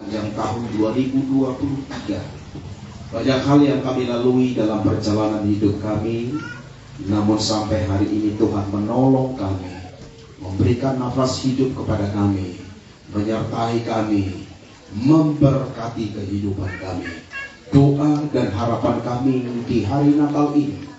sepanjang tahun 2023. Banyak hal yang kami lalui dalam perjalanan hidup kami, namun sampai hari ini Tuhan menolong kami, memberikan nafas hidup kepada kami, menyertai kami, memberkati kehidupan kami. Doa dan harapan kami di hari Natal ini,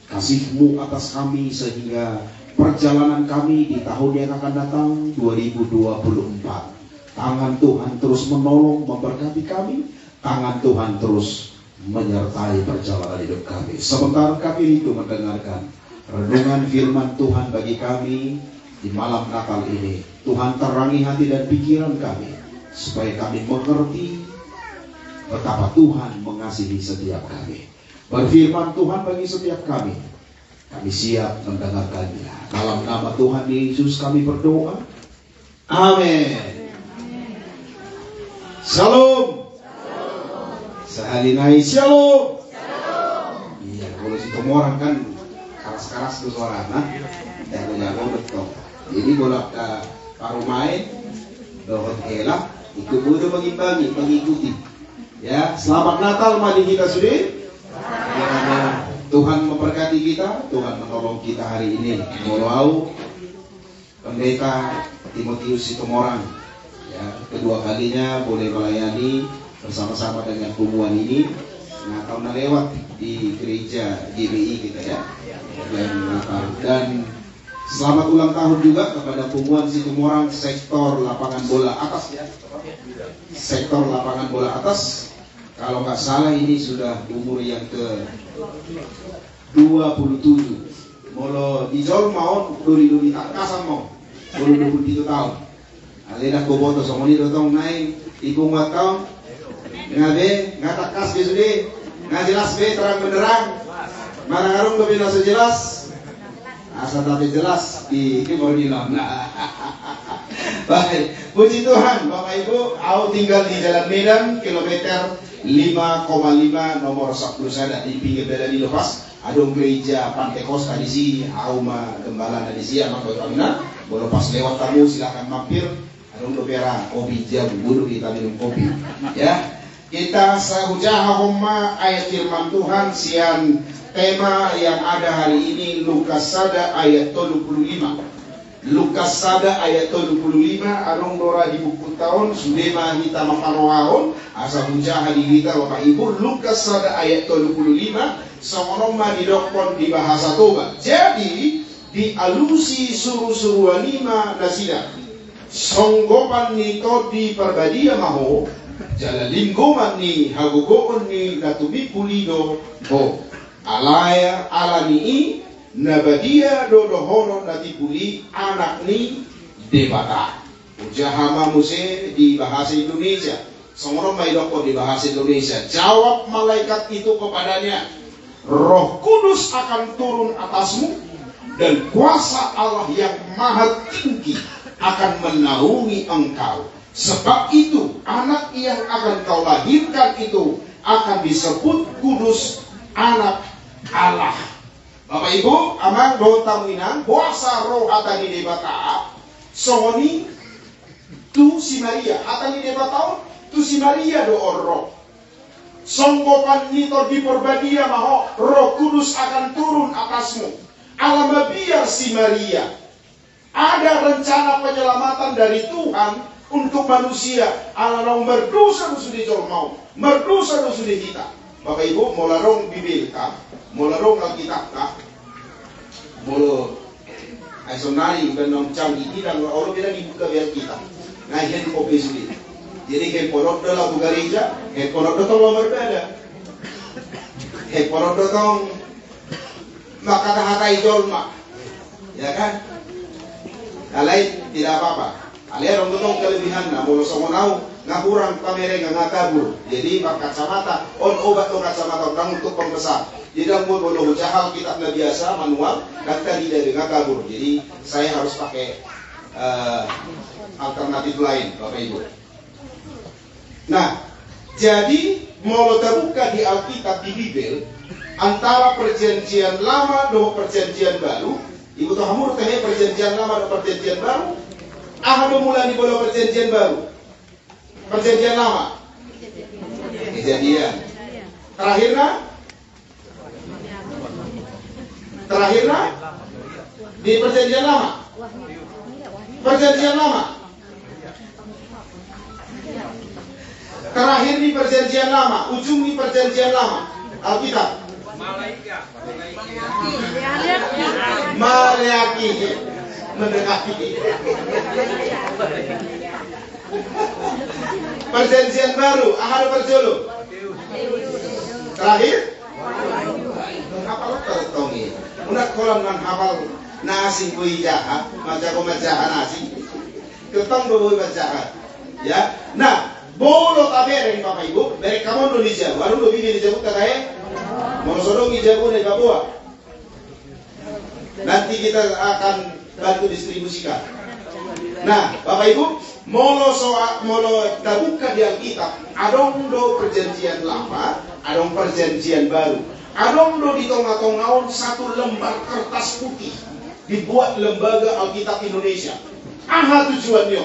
kasih-Mu atas kami sehingga perjalanan kami di tahun yang akan datang 2024, tangan Tuhan terus menolong, memberkati kami, tangan Tuhan terus menyertai perjalanan hidup kami. Sebentar kami itu mendengarkan renungan firman Tuhan bagi kami di malam Natal ini. Tuhan terangi hati dan pikiran kami, supaya kami mengerti betapa Tuhan mengasihi setiap kami. Berfirman Tuhan bagi setiap kami, kami siap mendengarkannya. Dalam nama Tuhan Yesus kami berdoa. Amin. Shalom. Sehalinai shalom. Iya, kalau situ orang kan keras-keras tuh suara, nah, jago-jago betul. Jadi kalau paruh main, dohot elak, ikut bodoh mengimbangi, mengikuti. Ya, selamat Natal mari kita sudah. Tuhan memberkati kita, Tuhan menolong kita hari ini. Mau Pendeta Timotius Situmorang, ya, kedua kalinya boleh melayani bersama-sama dengan hubungan ini. Nah, tahun lewat di gereja GBI kita ya, dan selamat ulang tahun juga kepada hubungan Situmorang sektor lapangan bola atas ya, sektor lapangan bola atas. Kalau nggak salah ini sudah umur yang ke 27. Molo dijol mau duri takasan mau 27 tahun. Alena ko boto sa moni dotong naik ikung watau. Ngabe ngatakas besudi ngajelas be terang benderang. Marang-arung do bina sejelas. Asa tapi jelas di mau dilam. Baik, puji Tuhan Bapak Ibu, aku tinggal di Jalan Medan kilometer 5,5 nomor 10 sada di pinggir jalan di lepas. Adong gereja Pantekosta di sini, Auma Gembala di sini, anak Bapak boleh pas lewat tamu silakan mampir. Adong dopera kopi jabu budu kita minum kopi. Ya, kita sahujaha homa ayat firman Tuhan sian tema yang ada hari ini Lukas sada ayat 35. Lukas sada ayat 35 arung dora di buku tahun sudema kita maparoahon asa hujaha di kita Bapak Ibu. Lukas sada ayat 35 songonoma didokpon di bahasa Toba. Jadi dialusi suruh-suruhan lima nasida songgopan ni todi perbadia maho jalalinggoman ni hagogoon ni natumi pulido bo alaya alani nabadia dodohono natipuli anak ni debata. Ujahama muse di bahasa Indonesia. Songono maidoko di bahasa Indonesia. Jawab malaikat itu kepadanya, Roh Kudus akan turun atasmu dan kuasa Allah yang maha tinggi akan menaungi engkau. Sebab itu anak yang akan kau lahirkan itu akan disebut kudus, anak Allah. Bapak Ibu, amang do tamuinan puasa roh atani debata songoni tu si Maria atani debata tu si Maria do roh songgopan nito di perbadia maho Roh Kudus akan turun atasmu. Alam biar si Maria ada rencana penyelamatan dari Tuhan untuk manusia. Alam berdosa sudah jauh mau berdosa sudah kita. Bapak Ibu, molarong bibil kah? Molarong Alkitab kah? Molo aisonari benong canggih tidak orang bilang dibuka biar kita. Nah, ini kopi sulit. Jadi kayak porok dalam gereja, kayak porok dotong nomor berbeda. Kayak porok dotong maka hatai jolma, ya kan? Alai tidak apa-apa. Alai orang dotong kelebihan, nah molo songonau ngahurang kamera ngakabur. Jadi pakai kacamata, on obat to kacamata orang untuk pembesar. Jadi dalam bodoh jahal kitabnya biasa manual, dan tadi dari ngakabur. Jadi saya harus pakai alternatif lain, Bapak Ibu. Nah, jadi mau terbuka di Alkitab di Bibel antara perjanjian lama dan perjanjian baru. Ibu tahu kamu tanya perjanjian lama dan perjanjian baru. Ada mulai di bola perjanjian baru. Perjanjian lama. Kejadian. Terakhirnya di perjanjian lama. Perjanjian lama. Terakhir di perjanjian lama, ujung di perjanjian lama. Alkitab. Maleaki. Mendekati. Perjanjian baru, ahad perjolo. Terakhir. Hafal tertongi. Unak kolam nan hafal nasi kui jahat, majaha nasi. Ketong boi bacakan. Ya. Nah, bolo tabere Bapak Ibu, dari kamu Indonesia, baru lo bikin di Jawa Tengah. Mau sodong di Jawa dari Papua. Nanti kita akan bantu distribusikan. Nah, Bapak Ibu, molo dabuka di Alkitab, adong do perjanjian lama, adong perjanjian baru. Adong do di tengah-tengah satu lembar kertas putih dibuat Lembaga Alkitab Indonesia. Aha tujuannya,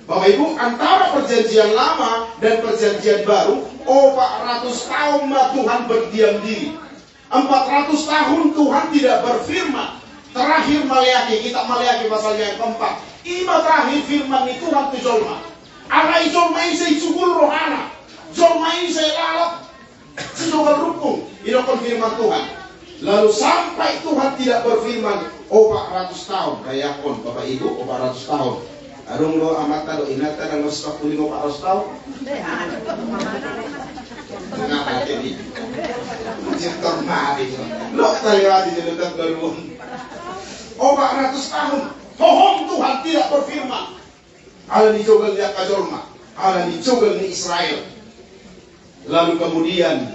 Bapak Ibu, antara perjanjian lama dan perjanjian baru, 400 tahun Tuhan berdiam diri. 400 tahun Tuhan tidak berfirman. Terakhir Maleaki, kitab Maleaki pasal yang keempat. Ima terakhir firman itu Tuhan tu jolma. Ana jolma isai cukul rohana. Jolma isai lalap. Sejauh rukun. Ini firman Tuhan. Lalu sampai Tuhan tidak berfirman 400 tahun. Kayak pun Bapak Ibu 400 tahun. Arung lo amata lo inata dan lo stok tuling 400 tahun. Kenapa jadi? Jektor mati. Lo terlihat di jelutan berumur 400 tahun. Hohong Tuhan tidak berfirman. Allah dicogal dia kajolma. Allah dicogal di Israel. Lalu kemudian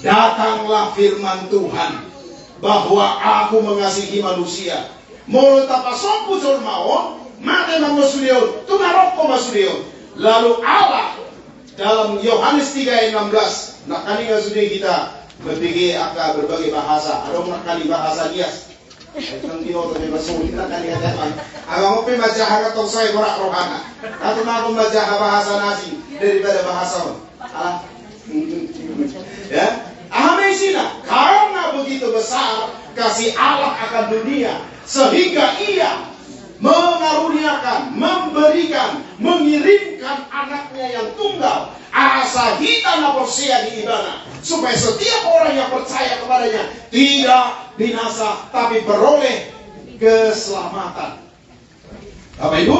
datanglah firman Tuhan bahwa aku mengasihi manusia. Mau tapasompu jolmaon, mate mangosudeo, tunaroko masudeo. Lalu Allah dalam Yohanes 3:16, nak kali ngasudeo kita berbagai bahasa. Ada nak kali bahasa Nias. Itong tinoto may masulit na kanina naman. Ang mga pimadyahan atong say korak rohana. Ato na akong madyahan bahasa nasi daripada bahasa mo. Ya, Ahmesina, karena begitu besar kasih Allah akan dunia, sehingga Ia mengaruniakan, memberikan, mengirimkan anaknya yang tunggal, asahita naporsia di ibana, supaya setiap orang yang percaya kepadanya tidak binasa, tapi beroleh keselamatan. Bapak Ibu,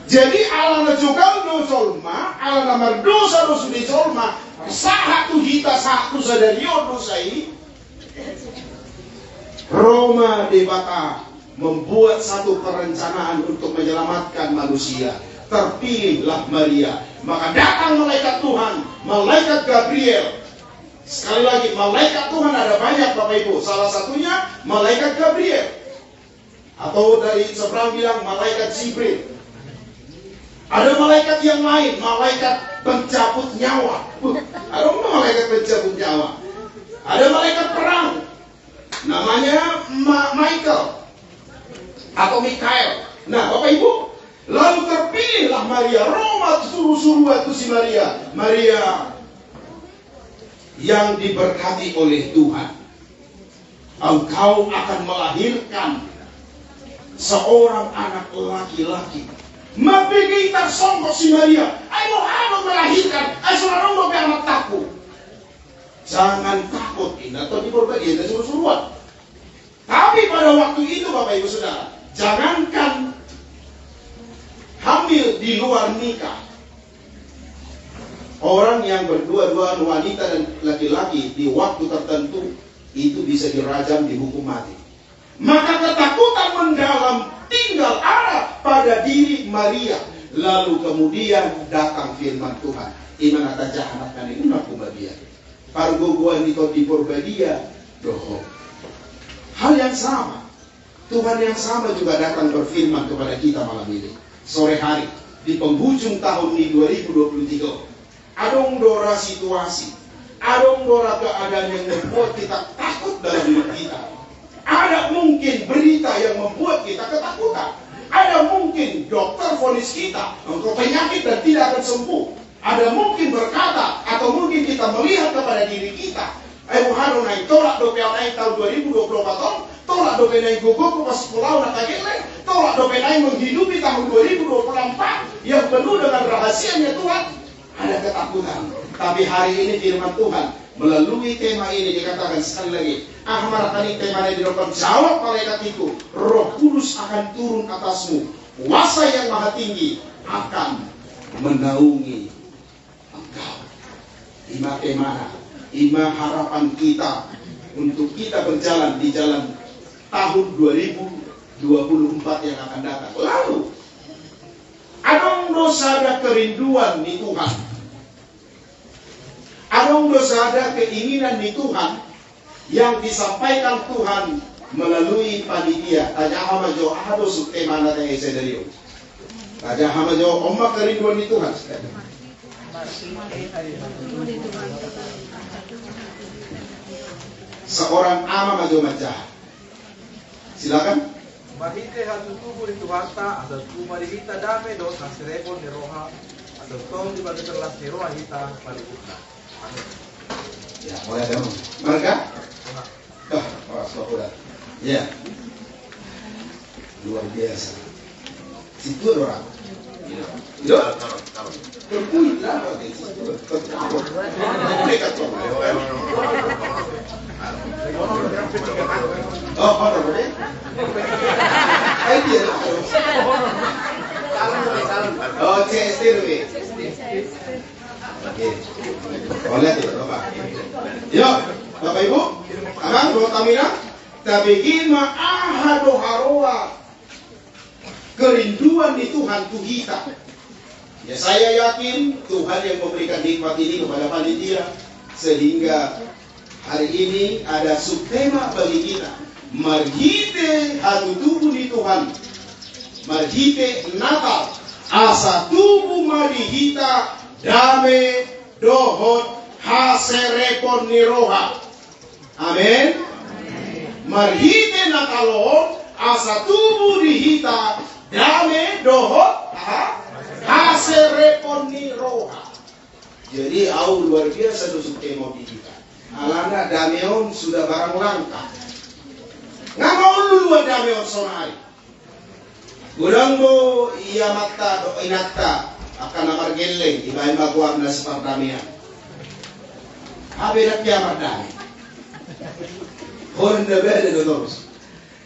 jadi Allah najugal no colma, Allah namar dosa dosa di colma, satu hita satu sadario dosai. Roma Debata membuat satu perencanaan untuk menyelamatkan manusia. Terpilihlah Maria. Maka datang malaikat Tuhan, malaikat Gabriel. Sekali lagi, malaikat Tuhan ada banyak Bapak Ibu. Salah satunya malaikat Gabriel. Atau dari seberang bilang malaikat Jibril. Ada malaikat yang lain, malaikat pencabut nyawa. Ada malaikat pencabut nyawa. Ada malaikat perang. Namanya Michael atau Mikael. Nah, Bapak Ibu, lalu terpilihlah Maria. Roma suruh-suruh itu si Maria. Maria yang diberkati oleh Tuhan. Engkau akan melahirkan seorang anak laki-laki. Mabigi tersongkok si Maria. Ayo melahirkan. Ayo seorang mau anak takut. Jangan takut. Ini atau di berbagai suruh-suruhan. Tapi pada waktu itu Bapak Ibu Saudara, jangankan hamil di luar nikah. Orang yang berdua-duaan wanita dan laki-laki di waktu tertentu itu bisa dirajam, dihukum mati. Maka ketakutan mendalam tinggal ada pada diri Maria. Lalu kemudian datang firman Tuhan. Iman atas jahanat kan ini aku badia. Pargoguan itu di Porbadia doho. Hal yang sama. Tuhan yang sama juga datang berfirman kepada kita malam ini. Sore hari di penghujung tahun ini 2023. Adong dora situasi, adong dora keadaan yang membuat kita takut dalam diri kita. Ada mungkin berita yang membuat kita ketakutan. Ada mungkin dokter vonis kita engkau penyakit dan tidak akan sembuh. Ada mungkin berkata atau mungkin kita melihat kepada diri kita, Tuhan naik tolak dope naik tahun 2024 tahun, tolak dope naik gugur pas pulau nak kagele, tolak dope naik menghidupi tahun 2024 yang penuh dengan rahasianya Tuhan. Ada ketakutan. Tapi hari ini firman Tuhan melalui tema ini dikatakan sekali lagi, Ahmad kali tema ini dilakukan jawab malaikat itu, Roh Kudus akan turun atasmu, kuasa yang maha tinggi akan menaungi engkau. Ima temana, ima harapan kita untuk kita berjalan di jalan tahun 2024 yang akan datang. Lalu adong dosa ada kerinduan di Tuhan, adong dosa ada keinginan di Tuhan yang disampaikan Tuhan melalui panitia. Tanya hama jo ahado sukte mana tanya sedario. Tanya hama jo omma kerinduan di Tuhan. Seorang ama maju macah. Silakan. Mahite hatu tubuh di Tuhan ta, ada tubuh di kita dame dos nasirepon di roha, ada tong di bagi terlas di roha kita paripurna. Amin. Ya, boleh dong. Mereka? Orang sudah. Ya. Luar biasa. Situ orang. Yo. Terpuit lah berarti. Mereka tuh. Oh, ada boleh? Idea. Oh, CST dulu. Oke. Boleh tuh, Bapak. Yo, Bapak Ibu, Abang, Bapak Tamina, tabikin ma'ahadu haroa. Kerinduan di Tuhan itu kita. Ya, saya yakin Tuhan yang memberikan nikmat ini kepada panitia sehingga hari ini ada subtema bagi kita. Marhite hatu tubuh di Tuhan. Marhite Natal. Asa tubuh marihita dame dohot haserepon niroha. Amin. Marhite Natalon asa tubuh dihita dame dohot haserepon niroha. Jadi luar biasa dosuk tema kita. Alana dameon sudah barang langka. Nggak mau luar dameon sonari. Gudang mo iya mata do inata akan namar geleng ibahin baguar na separdamian. Habe na kiamat dami. Horon na bede do terus.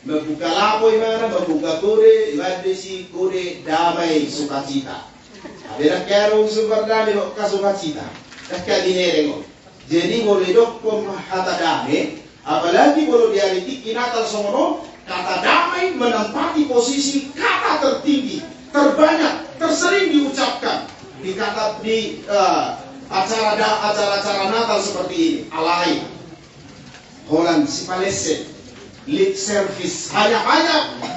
Membuka lapoy mana, membuka kode, ibahin desi kode damai sukacita. Habe na kiarong separdami do kasukacita. Kakak dinereng. Jadi boleh dok hata damai, apalagi boleh diaritik inatal somono, kata damai menempati posisi kata tertinggi, terbanyak, tersering diucapkan di acara-acara Natal seperti ini. Alai, Holland, Sipalese, lip service, hanya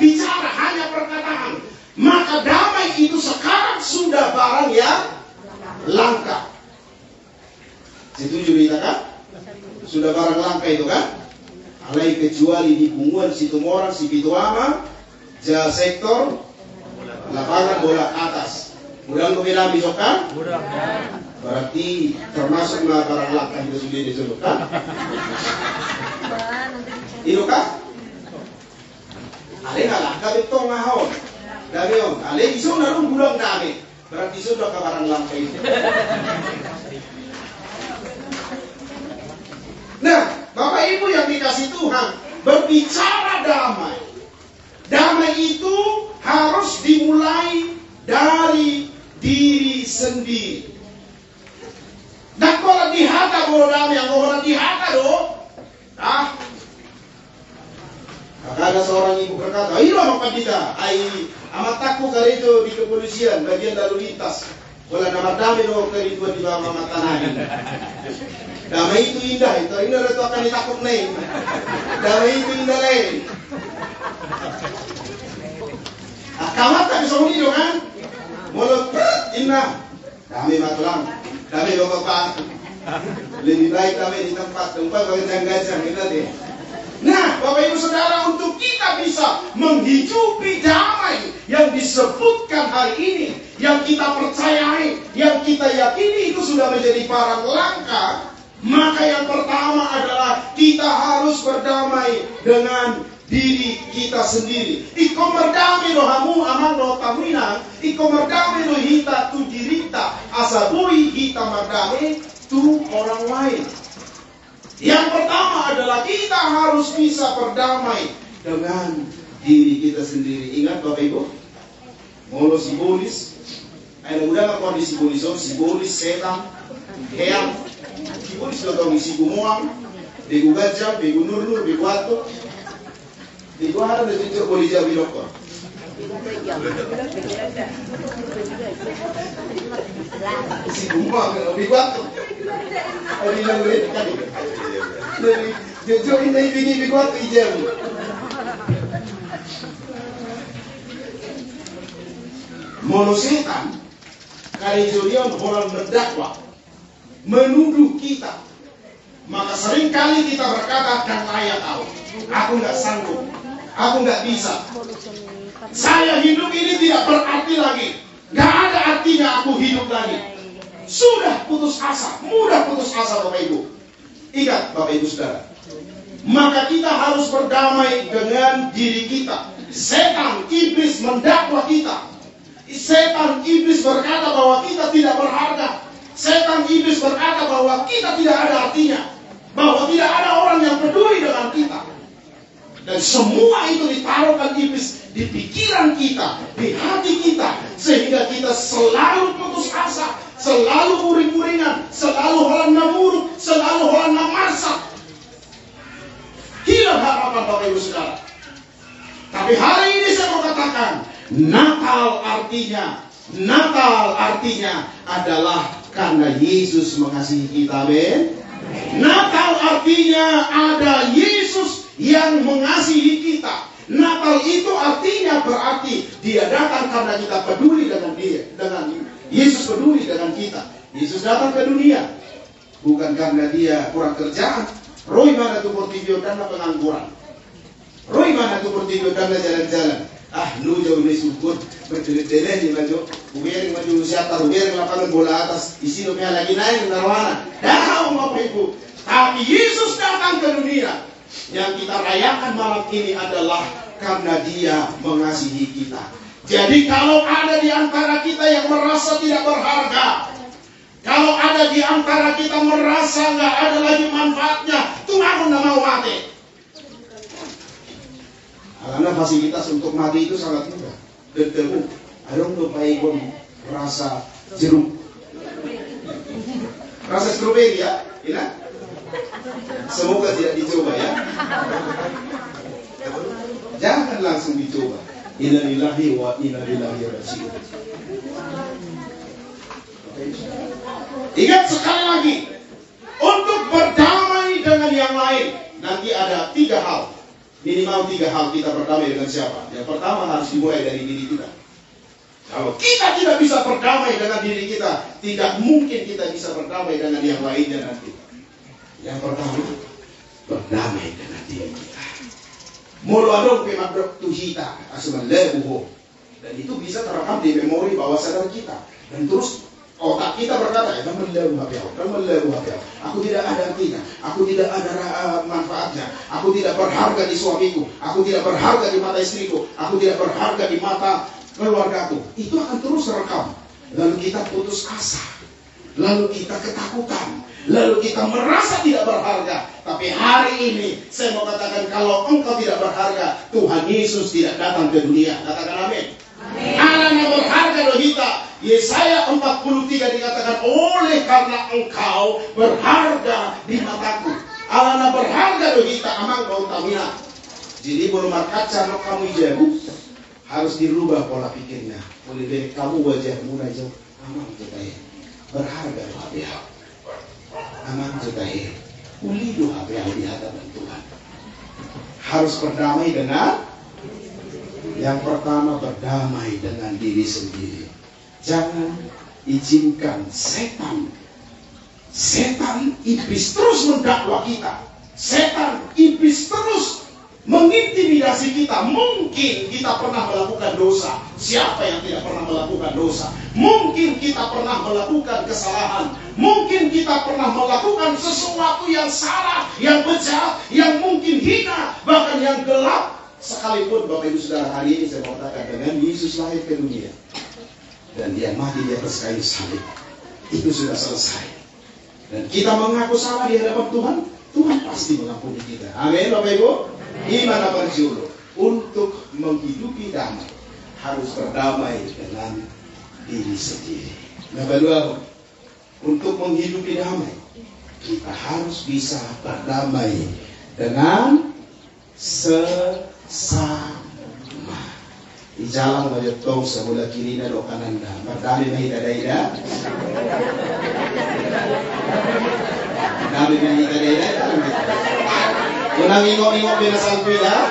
bicara, hanya perkataan. Maka damai itu sekarang sudah barang yang langka. Setuju kita kan? Sudah barang langka itu kan? Alai kecuali di bunguan situ orang si Pituama, ja sektor lapangan bola atas. Mudah beda besok kan? Berarti termasuk barang langka itu sudah disebut kan? Itu kan? Alai nggak langka itu ngahon. Damion, alai isu naruh bulan dami. Berarti sudah ke barang langka itu. Nah, Bapak Ibu yang dikasih Tuhan, berbicara damai. Damai itu harus dimulai dari diri sendiri. Dan kalau dihata boro damai, yang orang dihata do, ada seorang ibu berkata, "Ayo apa kita? Amat takut kali itu di kepolisian bagian lalu lintas. Bola nama damai do kali itu di bawah mata tanah." Damai itu indah, itu akan ditakut nih. Damai itu indah lain. Kamat tak bisa unido kan? Mulut indah. Damai matulang, damai bapak. Lebih baik damai di tempat bagi gajah kita deh. Nah, Bapak Ibu Saudara, untuk kita bisa menghidupi damai yang disebutkan hari ini, yang kita percayai, yang kita yakini itu sudah menjadi barang langka, maka yang pertama adalah kita harus berdamai dengan diri kita sendiri. Iko merdamai rohamu amang roh tamina, iko merdamai roh hita tu dirita, asabui hita merdamai tu orang lain. Yang pertama adalah kita harus bisa berdamai dengan diri kita sendiri. Ingat Bapak Ibu, molo sibolis, ada udah nggak kau di sibolis setan, heang, sibolis lo tau di sibumoang, begu gajah, begu nur, begu atu. Di gua ada tunjuk boleh jauh dokter. Si bumbang lebih kuat. Ada yang lebih tadi. Lebih jauh ini lebih kuat jauh. Mono setan kali jodion orang mendakwa, menuduh kita. Maka seringkali kita berkata, kan layak aku nggak sanggup, aku nggak bisa. Saya hidup ini tidak berarti lagi, nggak ada artinya aku hidup lagi. Sudah putus asa, mudah putus asa Bapak Ibu. Ingat Bapak Ibu Saudara, maka kita harus berdamai dengan diri kita. Setan, iblis mendakwa kita. Setan, iblis berkata bahwa kita tidak berharga. Setan, iblis berkata bahwa kita tidak ada artinya, bahwa tidak ada orang yang peduli dengan kita. Dan semua itu ditaruhkan iblis di pikiran kita, di hati kita, sehingga kita selalu putus asa, selalu uring-uringan, selalu holanda muruk, selalu holanda masak. Hilang harapan Bapak Ibu Saudara. Tapi hari ini saya mau katakan, Natal artinya adalah karena Yesus mengasihi kita, amin. Natal artinya ada Yesus yang mengasihi kita. Natal itu artinya berarti Dia datang karena kita peduli dengan Dia, dengan Yesus peduli dengan kita. Yesus datang ke dunia bukan karena Dia kurang kerjaan. Roy mana tuh portfolio dan pengangguran. Roy mana tuh portfolio dan jalan-jalan. Lu jauh lebih syukur bertele-tele di maju, ubering maju siapa, ubering lapangan bola atas, isi lumnya lagi naik narwana. Dah Bapak Ibu, tapi Yesus datang ke dunia. Yang kita rayakan malam ini adalah karena Dia mengasihi kita. Jadi kalau ada di antara kita yang merasa tidak berharga, kalau ada di antara kita merasa nggak ada lagi manfaatnya, Tuhan nggak mau mati. Karena fasilitas untuk mati itu sangat mudah. Bertemu, adong lupa ikon rasa jeruk, rasa stroberi ya, ini. Semoga tidak dicoba ya. Jangan langsung dicoba. Innalillahi wa inna ilaihi raji'un. Ingat sekali lagi, untuk berdamai dengan yang lain, nanti ada 3 hal. Minimal 3 hal kita berdamai dengan siapa. Yang pertama harus dimulai dari diri kita. Kalau kita tidak bisa berdamai dengan diri kita, tidak mungkin kita bisa berdamai dengan yang lainnya nanti. Yang pertama, berdamai dengan diri kita. Mulu adong pemadok tuhita asuman lebuho. Dan itu bisa terekam di memori bawah sadar kita. Dan terus otak kita berkata, kamu lebu hapiau. Aku tidak ada artinya, aku tidak ada manfaatnya, aku tidak berharga di suamiku, aku tidak berharga di mata istriku, aku tidak berharga di mata keluargaku. Itu akan terus rekam. Lalu kita putus asa, lalu kita ketakutan, lalu kita merasa tidak berharga. Tapi hari ini saya mau katakan, kalau engkau tidak berharga, Tuhan Yesus tidak datang ke dunia. Katakan amin. Anaknya berharga loh kita. Yesaya 43 dikatakan, oleh karena engkau berharga di mataku. Alana berharga loh kita, amang kau tamina. Jadi belum kaca no kamu jauh, harus dirubah pola pikirnya. Oleh dari kamu wajahmu aja, amang cetai berharga loh habiau. Amang cetai uli loh habiau di hadapan Tuhan. Harus berdamai dengan, yang pertama berdamai dengan diri sendiri. Jangan izinkan setan iblis terus mendakwa kita. Setan iblis terus mengintimidasi kita. Mungkin kita pernah melakukan dosa. Siapa yang tidak pernah melakukan dosa? Mungkin kita pernah melakukan kesalahan. Mungkin kita pernah melakukan sesuatu yang salah, yang bejat, yang mungkin hina, bahkan yang gelap. Sekalipun Bapak Ibu Saudara, hari ini saya mau katakan, dengan Yesus lahir ke dunia dan Dia mati di atas kayu salib, itu sudah selesai. Dan kita mengaku salah di hadapan Tuhan, Tuhan pasti mengampuni kita. Amin Bapak Ibu. Gimana berjuru untuk menghidupi damai, harus berdamai dengan diri sendiri. Yang kedua, untuk menghidupi damai, kita harus bisa berdamai dengan sesama. Di jalan wajah tong sebelah kiri dan kanan dah. Berdamai mahita daida. Berdamai mahita daida. Unang ingok-ingok binasal pila.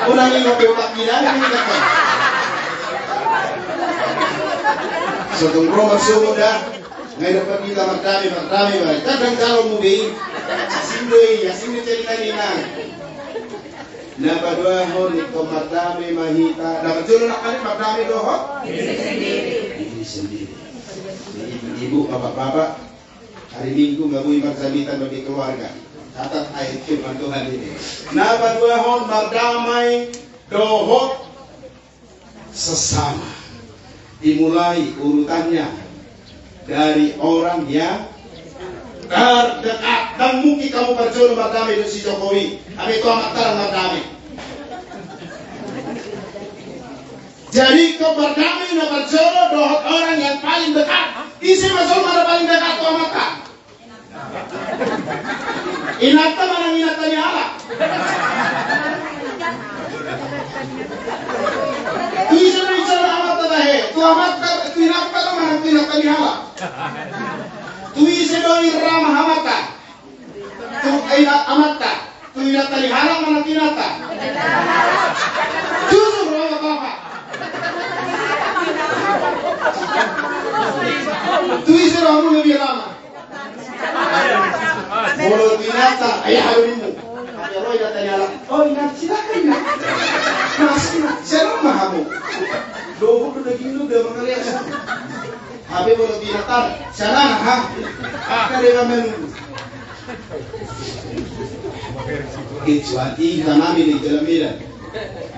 Unang ingok biutak pila. So tunggu maksud dah. Ngayon dapat kita berdamai baik. Kadang kalau mudi, asindoy cerita ni na. Napadua hon ito berdamai mahita. Dapat dulu nak kali berdamai dohot. Diri sendiri. Ibu, bapak-bapak, hari Minggu ngabui magsamitan bagi keluarga. Catat ayat firman Tuhan ini. Napadua hon berdamai dohot sesama. Dimulai urutannya dari orang yang terdekat. Dan mungkin kamu berjodoh berdamai dengan si Jokowi. Tapi itu amat terang berdamai. Jadi kau berdamai dan berjodoh dengan orang yang paling dekat. Isi masuk mana paling dekat kau amat tak. Inata mana inatanya Allah. Isi bicara amat tadahe. Tu amat tak. Tu inata mana inatanya Allah. Tu isi doi ramah amata. Tu inat amata. Tu inatanya Allah mana inata. Jujur Allah Bapak. Tu isi ramu lebih lama. Bolo binata ayah harumu. Ya roy datanya Allah. Oh ingat silakan ingat. Masih siapa mahamu. Doho udah gini udah mengalir. Habe bolo binata sana ha. Kare kamen. Kecuali tanami di Jalamira.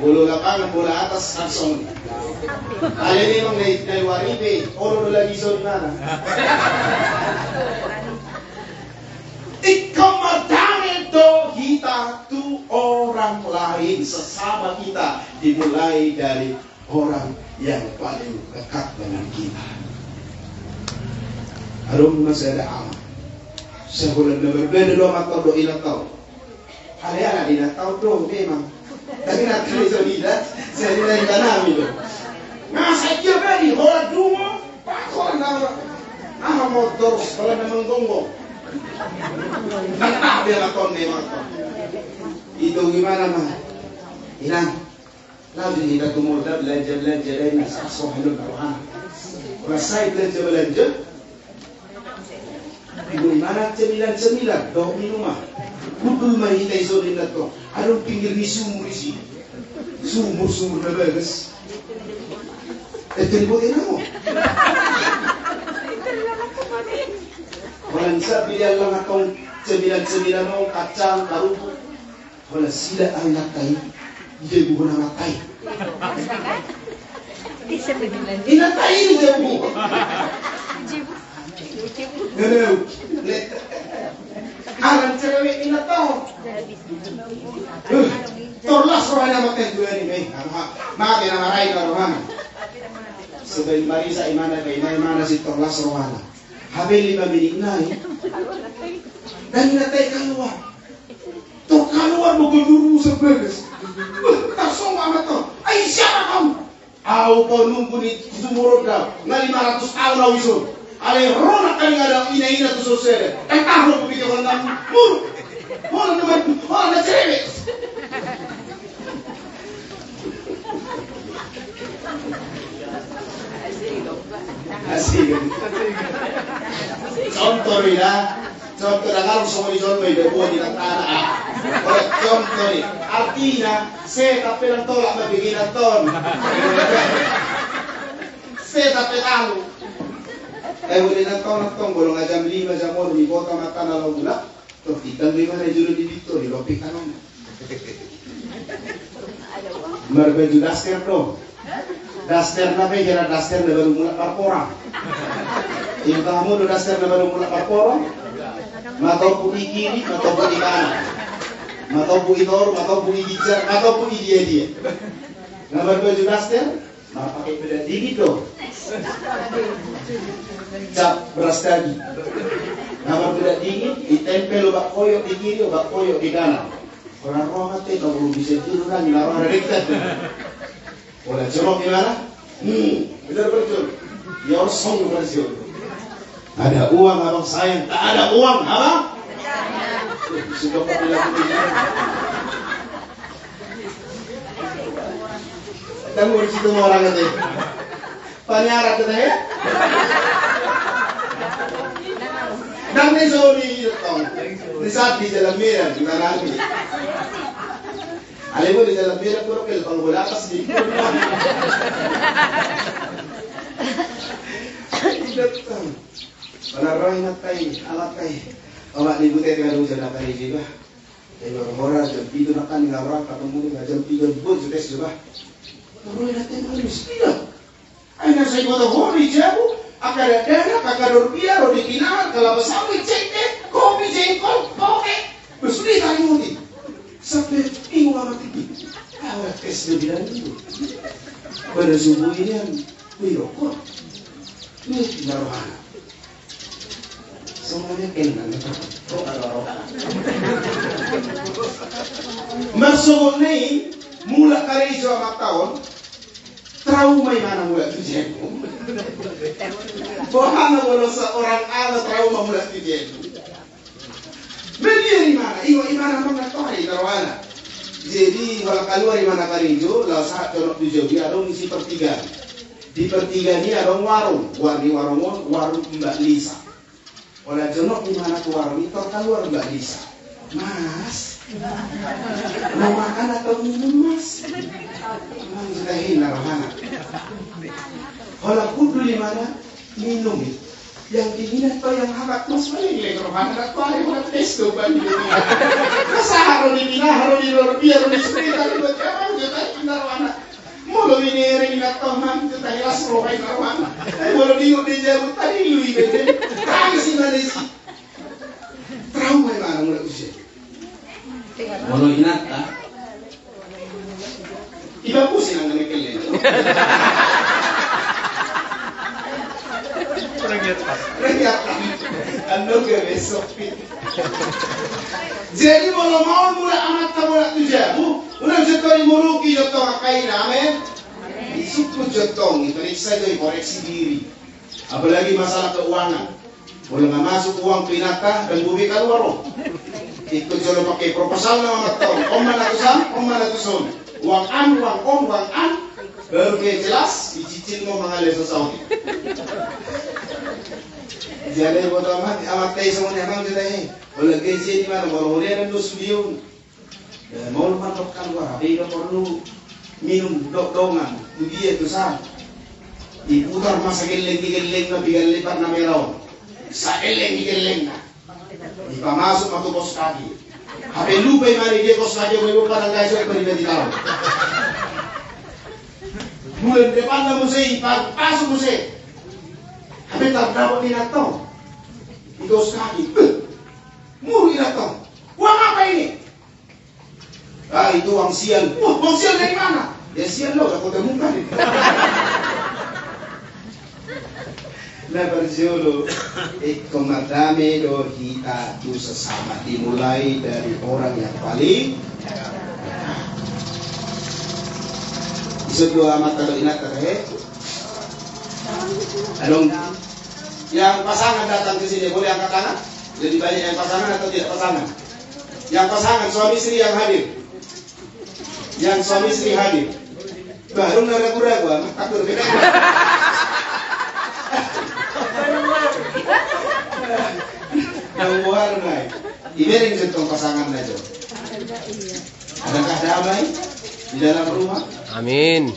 Bolo lapangan bola atas langsung. Kali ini memang dari waripe. Orang lagi zona. Ikaw madami do kita tu orang lain sesama kita, dimulai dari orang yang paling dekat dengan kita. Arum masih ada amat. Sebulan berbeda do atau do ilat tau. Kalian ada ilat tau do memang. Tapi nanti bisa tidak. Saya tidak tanami do. Masa dia beri orang dua, pak orang nama. Motor kalau memang gonggong. Nakah dia lakon memang. Itu gimana mah? Inang, lalu kita tumulda belanja dari masuk halus baruhan. Rasai belanja. Gimana cemilan dok minumah. Budul mah kita isolin dato. Aduh pinggir ni sumur isi. Sumur na bagus. Telefon mo. Walang sabi lang akong cemilan mo kacang karupo. Wala sila ang natay. Hindi mo na matay. Inatay ni mo. Ganun. Alam cewek inataw. Torlas rohana makan dua ni may. Maka pinamaray ka rohana. Sabay Marisa imana kay imana si Torlas rohana. Habeli maminignahi. Dan natay kaluar. To kaluar mo guluru sa beres. Tasong amat to. Ay siya kamu. Aw po nung kunit sumurod daw. Na 500 tahun na wisod. Ale rona kali ada ina tu sosere. Takah ko bigyan ko ng mur. Wala naman, wala na cewek. Asik. Contoh ya. Contoh kalau semua di contoh itu buat di tanah. Oleh contoh nih, artinya saya tapi lang tolak mabigin ang ton. Saya tapi tahu. Uli ng ton, bolong nga jam 5 jam 8, di kota mata na lang gula. Tuh, ikan 5 na julu di dito, di lopik kanon. Merbaju daster dong. Daster na kira daster na baru mula parpora. Yung kamu do daster na baru mula parpora. Matau pu kiri, matau pu kanan. Matau pu inor, matau pu gijar, matau pu dia. Nah merbaju daster, nah pakai beda dingin dong. Cap beras tadi. Nah beda dingin, ditempel obat koyok di kiri, obat koyok di kanan. Orang roh mati, kalau belum bisa tidur kan, naruh ada dekat. Oleh jorok gimana? Benar betul. Ya harus song berhasil. Ada uang abang sayang, tak ada uang abang. Sudah bilang begini. Dan mau situ orang itu. Panyarat itu ya. Dan ini sorry itu. Di saat di jalan merah di mana lagi? Alam mo di jalan merah puro kel pang wala ka sa dito. Panaroy na tayo, alat tayo. Pama ni butet nga doon sa nakari, di ba? Tayo mora, jampido na kan, nga rak, katong nga jampido, bud, di ba? Panaroy na tayo, nga mispila. Ay, nasa ikaw na hori, jabo. Akadadana, kakadorpia, rodikina, kalabasawi, cekte, kopi, jengkol, poke. Besuli tayo mo din. Sampai ingin amat tinggi. Awak tes dia bilang itu. Pada subuh ini yang wirokor. Ini naruhana. Semuanya kenan. Masuk ni mula kali jawab tahun. Trauma mana mula tujuan. Bohana kalau seorang Allah trauma mula tujuan. Beli mana? Iwa imana mana tohai taruhana. Jadi kalau keluar imana karinjo, lalu saat conok di Jogja ada isi pertigaan. Di pertigaan ini ada warung, warung Mbak Lisa. Oleh conok imana ke warung itu keluar Mbak Lisa. Mas, mau makan atau minum mas? Memang sudah taruhana. Kalau kudu di mana minum itu. Yang dingin atau yang hangat mas paling rohana atau hari mana tes tuh bagi masa harus dipindah harus dilor biar disetrika buat apa kita pindah rohana mau ini ring atau man kita hilas rohai rohana mau diu dijauh tadi lu ini kami sih mana sih trauma mana mulai usia mau ingat tak iba pusing ang nangkelen Ando ke besok. Jadi kalau mau mula amat kamu nak tujabu, unang jotori muruki jotong kain amen. Isuku jotong itu periksa itu koreksi diri. Apalagi masalah keuangan. Boleh nggak masuk uang pinata dan bumi keluar. Ikut jolo pakai proposal nama matong. Om mana tusun. Uang an. Baru jelas dicicil mau mengalir sesuatu. Jadi buat amat kayak semuanya memang kita ini. Kalau gaji di mana mau lihat dan studio, mau mantapkan gua. Tapi kalau perlu minum dongan, dia itu sah. Diputar masa geleng na bigal lipat na meron. Sa geleng na. Ipamasok mato kos kaki. Habe lupa mari dia kos kaki mo parang guys ay pwede tahu. Bulan depan na musik, pasok musik. Habe terdapat di natong. Ikos kaki. Muri natong. Uang apa ini? Ah, itu uang sial. Wah, uang sial dari mana? Ya sial lo, aku temukan. Nah, berjulu madame do kita itu sesama dimulai dari orang yang paling Isudlo amat kalau ingat terhe. Adong yang pasangan datang ke sini boleh angkat tangan? Lebih banyak yang pasangan atau tidak pasangan? Yang pasangan suami istri yang hadir. Yang suami istri hadir. Baru ragu-ragu, takut beda. Yang warna, ibaring sentong pasangan aja. Adakah damai di dalam rumah? Amin.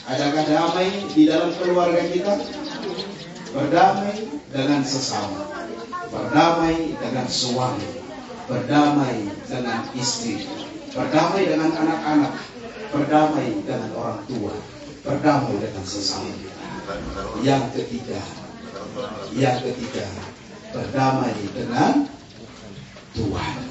Adakah damai di dalam keluarga kita? Berdamai dengan sesama, berdamai dengan suami, berdamai dengan istri, berdamai dengan anak-anak, berdamai dengan orang tua, berdamai dengan sesama. Yang ketiga, berdamai dengan Tuhan.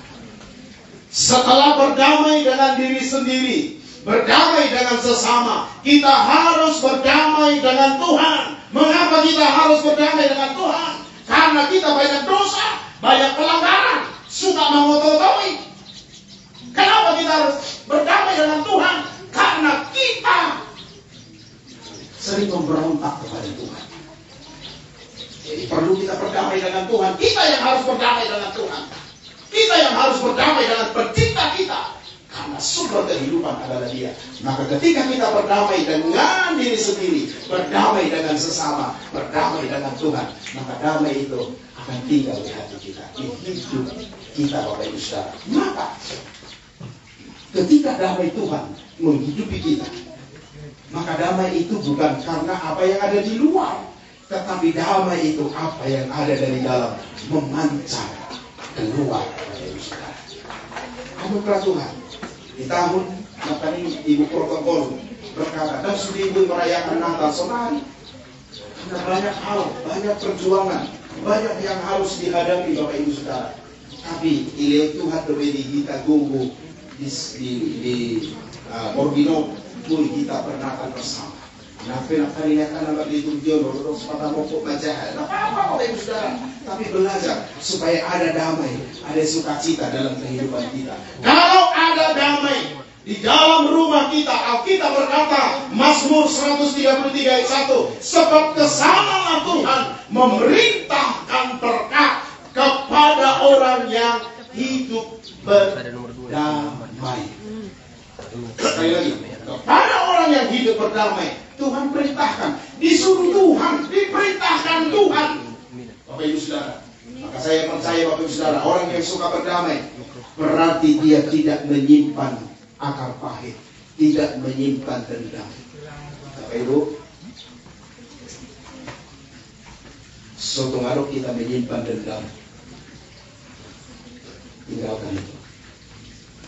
Setelah berdamai dengan diri sendiri, berdamai dengan sesama, kita harus berdamai dengan Tuhan. Mengapa kita harus berdamai dengan Tuhan? Karena kita banyak dosa, banyak pelanggaran, suka mengotot-otomi. Kenapa kita harus berdamai dengan Tuhan? Karena kita sering memberontak kepada Tuhan. Jadi perlu kita berdamai dengan Tuhan. Kita yang harus berdamai dengan Tuhan. Kita yang harus berdamai dengan pencipta kita. Karena sumber kehidupan adalah Dia. Maka ketika kita berdamai dengan diri sendiri, berdamai dengan sesama, berdamai dengan Tuhan, maka damai itu akan tinggal di hati kita, di hidup kita, Bapak Ibu Saudara. Maka ketika damai Tuhan menghidupi kita, maka damai itu bukan karena apa yang ada di luar, tetapi damai itu apa yang ada dari dalam, memancar keluar, Bapak Ibu Saudara. Anugerah Tuhan. Di tahun makanya Ibu protokol berkata, dan sudah Ibu merayakan Natal sehari. Karena banyak hal, banyak perjuangan, banyak yang harus dihadapi Bapak Ibu Saudara. Tapi ilmu Tuhan berbeda kita gunggu di Borgino pun kita pernah bersama. Nah, kali akan anak itu dia lorong sepatah mokok baca. Nah, apa Bapak Ibu Saudara? Tapi belajar supaya ada damai, ada sukacita dalam kehidupan kita. Kalau ada damai di dalam rumah kita, Alkitab berkata, Mazmur 133 ayat 1, sebab kesanalah Tuhan memerintahkan berkat kepada orang yang hidup berdamai. Sekali lagi, kepada orang yang hidup berdamai, Tuhan perintahkan, disuruh Tuhan, diperintahkan Tuhan. Bapak Ibu Saudara, maka saya percaya Bapak Ibu Saudara, orang yang suka berdamai berarti dia tidak menyimpan akar pahit, tidak menyimpan dendam. Bapak Ibu, suatu ngaruk kita menyimpan dendam, tinggalkan itu.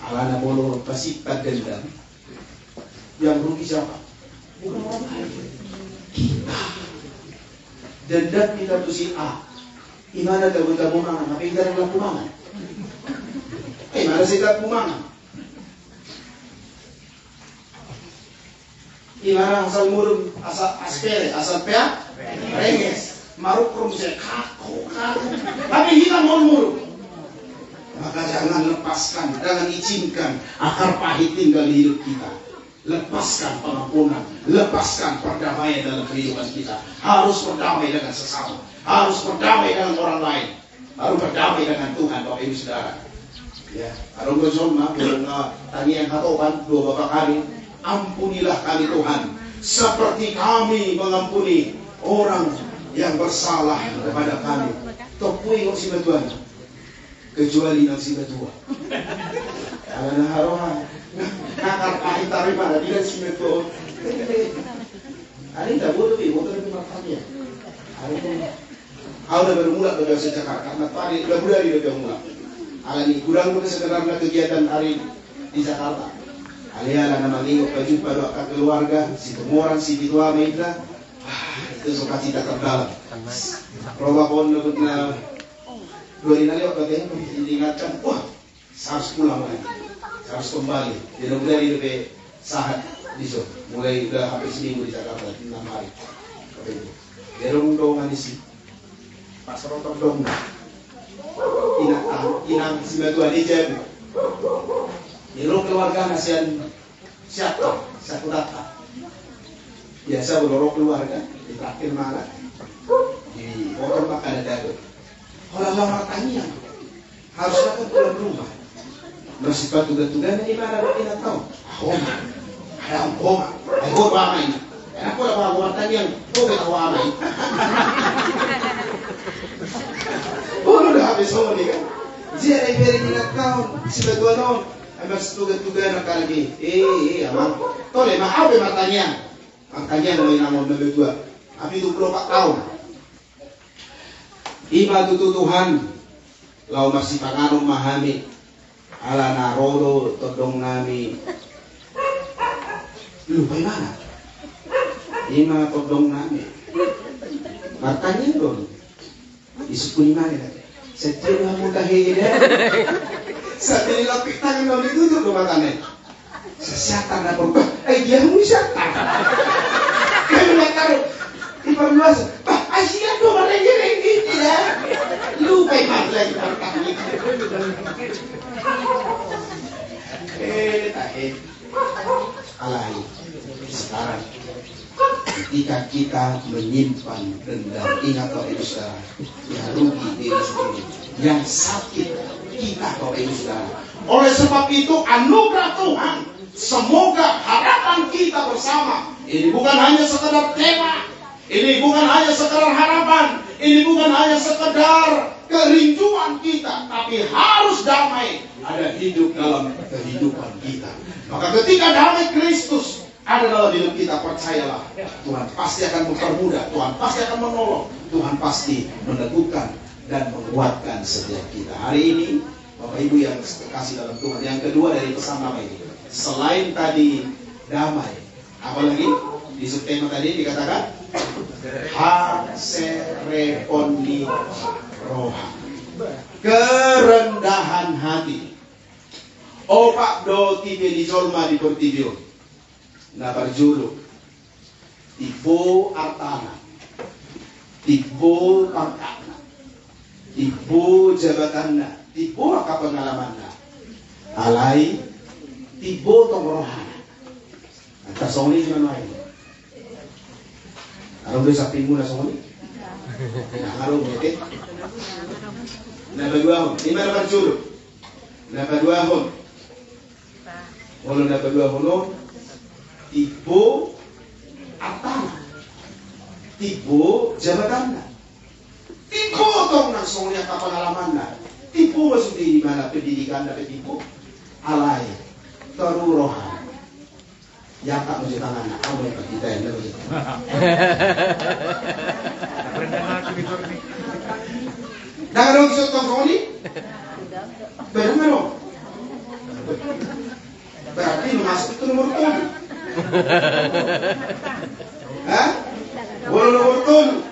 Alana bolo pasipta dendam, yang rugi siapa? Bukan orang lain, kita. Dendam kita tu si A. Imana ka buta bumangan, tapi kita rin lang bumangan. Imana sila bumangan. Imana asal murung, asal aspere, asal pea, renges. Marukrum siya, kaku. Tapi kita murung. Maka jangan lepaskan, jangan izinkan akar pahit tinggal di hidup kita. Lepaskan pengampunan, lepaskan perdamaian dalam kehidupan kita. Harus berdamai dengan sesama, harus berdamai dengan orang lain, harus berdamai dengan Tuhan, Bapak Ibu Saudara. Ya, kalau bersama belum tanya yang katokan 2 bapak kami, ampunilah kami Tuhan, seperti kami mengampuni orang yang bersalah kepada kami. Topui kok si Tuhan, kecuali nang si Tuhan. Kalau naharohan. Akar pahit tarik pada tidak simetro. Ada tidak boleh lebih, boleh lebih makanya. Ada pun, udah bermula ke bahasa Jakarta. Karena tadi udah mulai di bermula. Alani kurang pun sebenarnya kegiatan hari di Jakarta. Aliala nama lingkup baju pada keluarga, si temuran, si bitua meja. Itu sukacita terdalam. Proba pun lebut na 2 hari lalu katanya diingatkan, wah harus pulang lagi. Harus kembali. Tidak boleh lebih sahat di sana. Mulai udah hampir seminggu di Jakarta, 6 hari. Derong dongan di sini. Pas rotok dong. Inang sembilan di jam. Derong keluarga nasian siapa? Satu data. Biasa berorok keluarga di terakhir malam. Di potong makan ada. Kalau lama tanya, harus datang pulang rumah. Masih tugas-tugasnya di mana kita tahu? Homa, ada homa, ada ramai. Kenapa ada wartawan yang kita ramai? Udah habis semua nih kan? Jadi dari kita tahu, sudah 2 tahun. Mas tuga-tuga na kalagi. Amang. Tole, maawe matanya. Matanya na may namon na berdua. Abi 24 tahun. Iba tututuhan. Lau masih pangarong mahami. Ala narodo todong nami. Lupa mana? Ima todong nami. Matanya doon. Isipun mana? Setiap kamu kahirnya. Saat ini lapik tangan kau ditutup ke matanya. Sesyatan apa berubah? Dia setan. Kau nak taruh diperluas. Asyik tu merenggi-renggi tidak. Lupa iman lagi bertanya. Alai. Sekarang ketika kita menyimpan dendam, ingat Bapak Ibu Saudara, yang rugi diri sendiri, yang sakit kita Bapak Ibu Saudara. Oleh sebab itu anugerah Tuhan, semoga harapan kita bersama ini bukan hanya sekedar tema, ini bukan hanya sekedar harapan, ini bukan hanya sekedar kerinduan kita, tapi harus damai ada hidup dalam kehidupan kita. Maka ketika damai Kristus ada dalam hidup kita, percayalah, Tuhan pasti akan mempermudah, Tuhan pasti akan menolong, Tuhan pasti meneguhkan dan menguatkan setiap kita. Hari ini, Bapak Ibu yang kasih dalam Tuhan, yang kedua dari pesan damai ini, selain tadi damai, apalagi di subtema tadi dikatakan hasereponi roha, kerendahan hati. Opak do tibe di zolma di portibio. Na berjuluk tibo artana, tibo pangkatna, tibo jabatanna, tibo apa pengalamanna, alai tibo tonggrohana. Antara songli cuma lain. Arong dia sapingmu na songli. Arong bete. Na baguahon, lima na berjuluk. Na baguahon. Walau na baguahon. Tibo atana, tibo jabatan, tibo tong nang songnya kapangalaman na, tibo maksud di mana pendidikan dapat tibo, alai, teru rohan, yang tak menjadi tangan nak, kamu yang kita yang lebih. Jangan dong kisah tong songni, benar dong. Berarti masuk ke nomor 7. Hah? Nomor 7.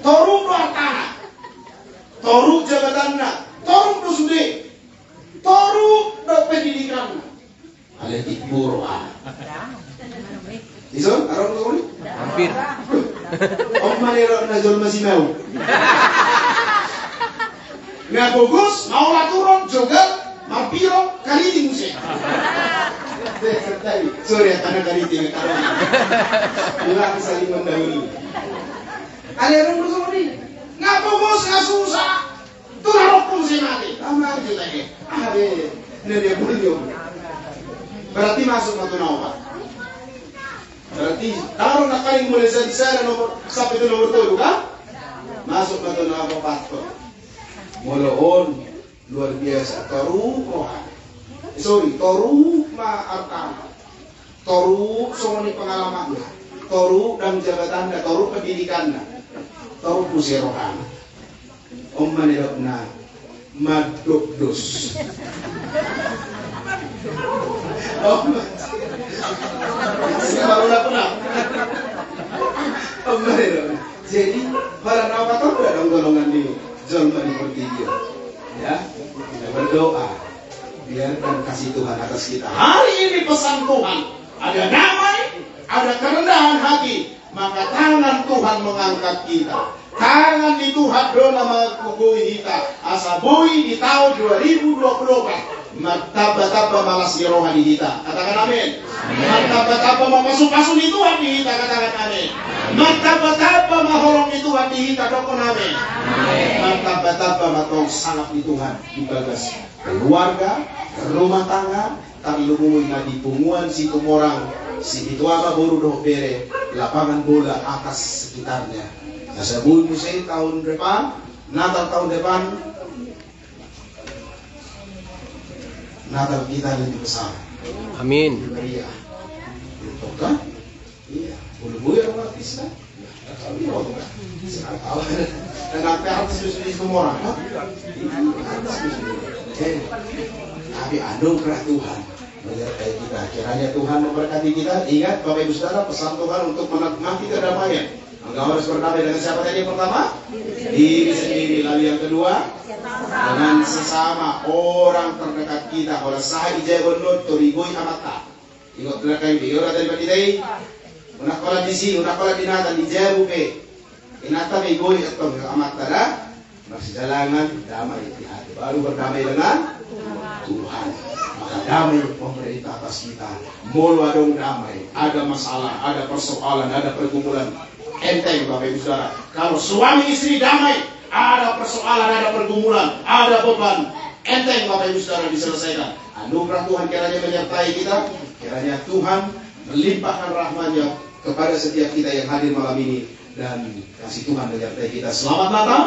Toru hartana, toru jabatanna, toru dosudi, toru do pendidikan. Ale tikburo ah. Iso, arong ngomong? Hampir. Om manero na jol masih mau. Nggak bagus, mau lah turun jogal, mampiro kali di musik. Sorry, karena kali ini bilang saling mendahului. Ada orang bersama ni, nggak bagus, nggak susah, tu harapun sih mati. Lama aja lagi. Dia beliau. Berarti masuk satu nama. Berarti taruh nak kali mulai dari sana nomor sampai itu nomor 7 bukan? Masuk satu nama pastor. Moloon luar biasa. Toru rohan. Toru ma'artana. Toru songoni pengalaman. Toru dan jabatan, toru pendidikan. Toru pusir rohan. Om manirokna madokdos. Om manirokna. Jadi para nawator dalam golongan ini Zolma di Portibio. Ya, kita berdoa biarkan kasih Tuhan atas kita. Hari ini pesan Tuhan, ada damai, ada kerendahan hati, maka tangan Tuhan mengangkat kita. Tangan di Tuhan doa mengkukui kita. Asabui di tahun 2024. Martaba-taba malas rohani kita. Katakan amin. Martaba-taba mamasuk-masuk di Tuhan di kita. Katakan amin. Martaba-taba mahorong di Tuhan di kita. Dokon amin. Martaba-taba matong sangat di Tuhan di bagas keluarga, rumah tangga, tarlumuin na di punguan si tumorang, si ituama baru doh bere, lapangan bola atas sekitarnya. Nasa buhay mo sa tahun depan, Natal tahun depan, Natal kita lebih besar. Amin. Lebih meriah. Gitu kan? Iya. Bulu-bulu yang artis kan? Kalau dia orang kan? Senang tahu. Dan nanti artis di semua orang kan? Tapi anugerah Tuhan menyertai kita. Kiranya Tuhan memberkati kita. Ingat Bapak Ibu Saudara, pesan Tuhan untuk menikmati kedamaian. Engkau harus berdamai dengan siapa tadi yang pertama? Diri sendiri. Lalu yang kedua, dengan sesama orang terdekat kita. Kalau sah ijabon not torigoy amata. Ingat belakang ini. Yora dari Batidai. Unakola di sini, unakola di nata di jabu pe. Inata may goy atau amata dah. Berjalangan damai di hati. Baru berdamai dengan Tuhan. Maka damai pemerintah atas kita. Mulu ada damai. Ada masalah, ada persoalan, ada pergumulan. Enteng Bapak Ibu Saudara. Kalau suami istri damai, ada persoalan, ada pergumulan, ada beban. Enteng Bapak Ibu Saudara diselesaikan. Anugerah Tuhan kiranya menyertai kita. Kiranya Tuhan melimpahkan rahmat-Nya kepada setiap kita yang hadir malam ini. Dan kasih Tuhan menyertai kita. Selamat Natal.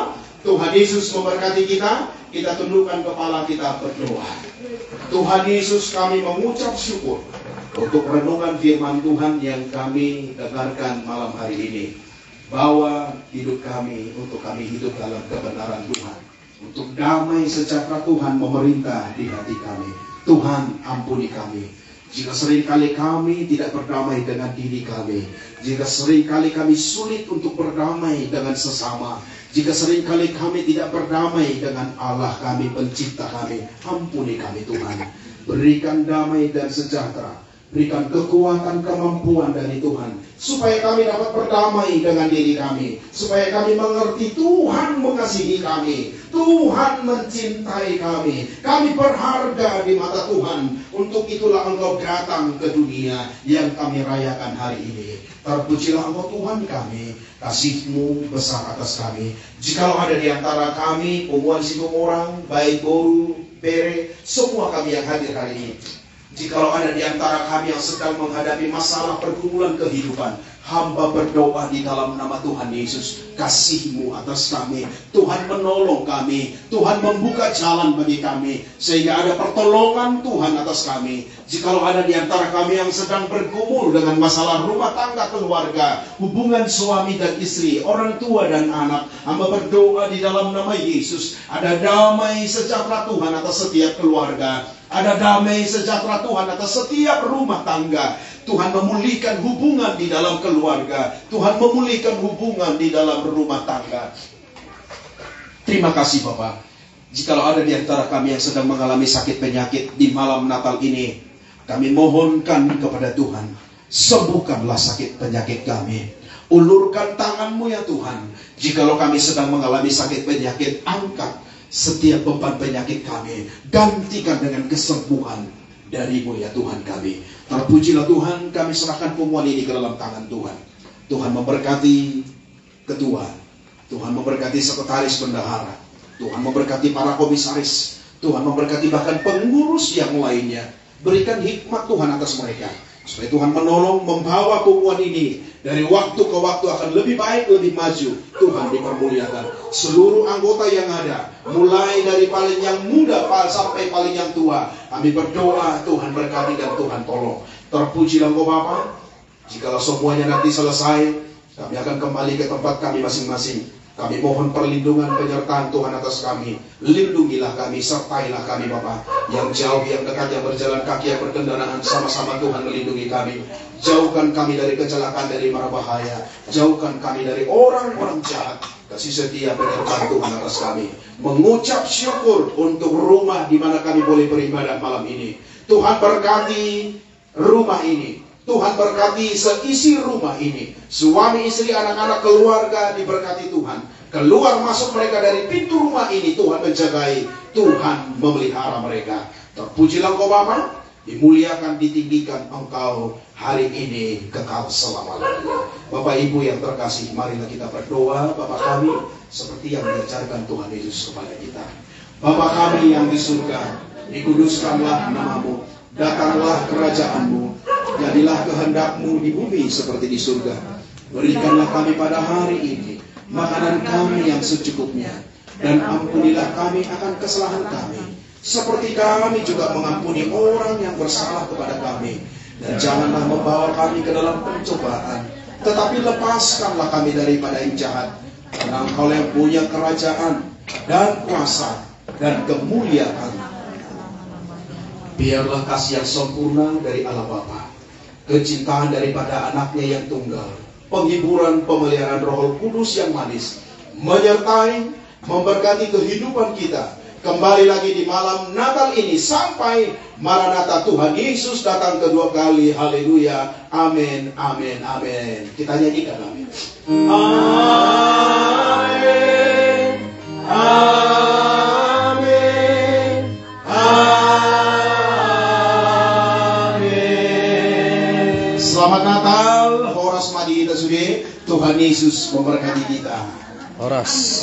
Tuhan Yesus memberkati kita. Kita tundukkan kepala kita berdoa. Tuhan Yesus, kami mengucap syukur untuk renungan firman Tuhan yang kami dengarkan malam hari ini. Bahwa hidup kami, untuk kami hidup dalam kebenaran Tuhan. Untuk damai sejahtera Tuhan memerintah di hati kami. Tuhan ampuni kami. Jika seringkali kami tidak berdamai dengan diri kami. Jika seringkali kami sulit untuk berdamai dengan sesama. Jika seringkali kami tidak berdamai dengan Allah kami, pencipta kami. Ampuni kami Tuhan. Berikan damai dan sejahtera. Berikan kekuatan, kemampuan dari Tuhan. Supaya kami dapat berdamai dengan diri kami. Supaya kami mengerti Tuhan mengasihi kami. Tuhan mencintai kami. Kami berharga di mata Tuhan. Untuk itulah Engkau datang ke dunia yang kami rayakan hari ini. Terpujilah Engkau Tuhan kami. Kasih-Mu besar atas kami. Jikalau ada di antara kami, umuan sibuk orang, baik guru, bere, semua kami yang hadir hari ini. Jikalau ada di antara kami yang sedang menghadapi masalah pergumulan kehidupan, hamba berdoa di dalam nama Tuhan Yesus. Kasih-Mu atas kami. Tuhan menolong kami. Tuhan membuka jalan bagi kami. Sehingga ada pertolongan Tuhan atas kami. Jikalau ada di antara kami yang sedang bergumul dengan masalah rumah tangga keluarga, hubungan suami dan istri, orang tua dan anak, hamba berdoa di dalam nama Yesus. Ada damai sejahtera Tuhan atas setiap keluarga. Ada damai sejahtera Tuhan atas setiap rumah tangga. Tuhan memulihkan hubungan di dalam keluarga. Tuhan memulihkan hubungan di dalam rumah tangga. Terima kasih Bapak. Jikalau ada di antara kami yang sedang mengalami sakit penyakit di malam Natal ini, kami mohonkan kepada Tuhan, sembuhkanlah sakit penyakit kami. Ulurkan tangan-Mu ya Tuhan. Jikalau kami sedang mengalami sakit penyakit, angkat setiap beban penyakit kami. Gantikan dengan kesembuhan dari-Mu ya Tuhan kami. Terpujilah Tuhan, kami serahkan pemuan ini ke dalam tangan Tuhan. Tuhan memberkati ketua. Tuhan memberkati sekretaris bendahara. Tuhan memberkati para komisaris. Tuhan memberkati bahkan pengurus yang lainnya. Berikan hikmat Tuhan atas mereka. Supaya Tuhan menolong membawa pemuan ini dari waktu ke waktu akan lebih baik, lebih maju. Tuhan dipermuliakan. Seluruh anggota yang ada, mulai dari paling yang muda sampai paling yang tua, kami berdoa Tuhan berkati dan Tuhan tolong. Terpujilah Engkau Bapa. Jikalau semuanya nanti selesai, kami akan kembali ke tempat kami masing-masing. Kami mohon perlindungan penyertaan Tuhan atas kami. Lindungilah kami, sertailah kami Bapa. Yang jauh, yang dekat, yang berjalan kaki, yang berkendaraan, sama-sama Tuhan melindungi kami. Jauhkan kami dari kecelakaan, dari mara bahaya. Jauhkan kami dari orang-orang jahat. Kasih setia penyertaan Tuhan atas kami. Mengucap syukur untuk rumah di mana kami boleh beribadah malam ini. Tuhan berkati rumah ini. Tuhan berkati seisi rumah ini. Suami, istri, anak-anak, keluarga diberkati Tuhan. Keluar masuk mereka dari pintu rumah ini, Tuhan menjagai. Tuhan memelihara mereka. Terpujilah Engkau Bapa. Dimuliakan, ditinggikan Engkau hari ini kekal selama-lamanya. Bapak Ibu yang terkasih, marilah kita berdoa. Bapa kami, seperti yang diajarkan Tuhan Yesus kepada kita. Bapa kami yang di surga, dikuduskanlah nama-Mu. Datanglah kerajaan-Mu. Jadilah kehendak-Mu di bumi seperti di surga. Berikanlah kami pada hari ini makanan kami yang secukupnya. Dan ampunilah kami akan kesalahan kami, seperti kami juga mengampuni orang yang bersalah kepada kami. Dan janganlah membawa kami ke dalam pencobaan, tetapi lepaskanlah kami daripada yang jahat. Karena Engkau yang punya kerajaan dan kuasa dan kemuliaan. Biarlah kasih yang sempurna dari Allah Bapa, kecintaan daripada anaknya yang tunggal, penghiburan pemeliharaan Roh Kudus yang manis, menyertai, memberkati kehidupan kita kembali lagi di malam Natal ini sampai Maranatha Tuhan Yesus datang kedua kali. Haleluya. Amin, amin, amin. Kita nyanyikan amin. Amin, amin, amin. Selamat Natal, Horas Madita Sude. Tuhan Yesus memberkati kita. Horas.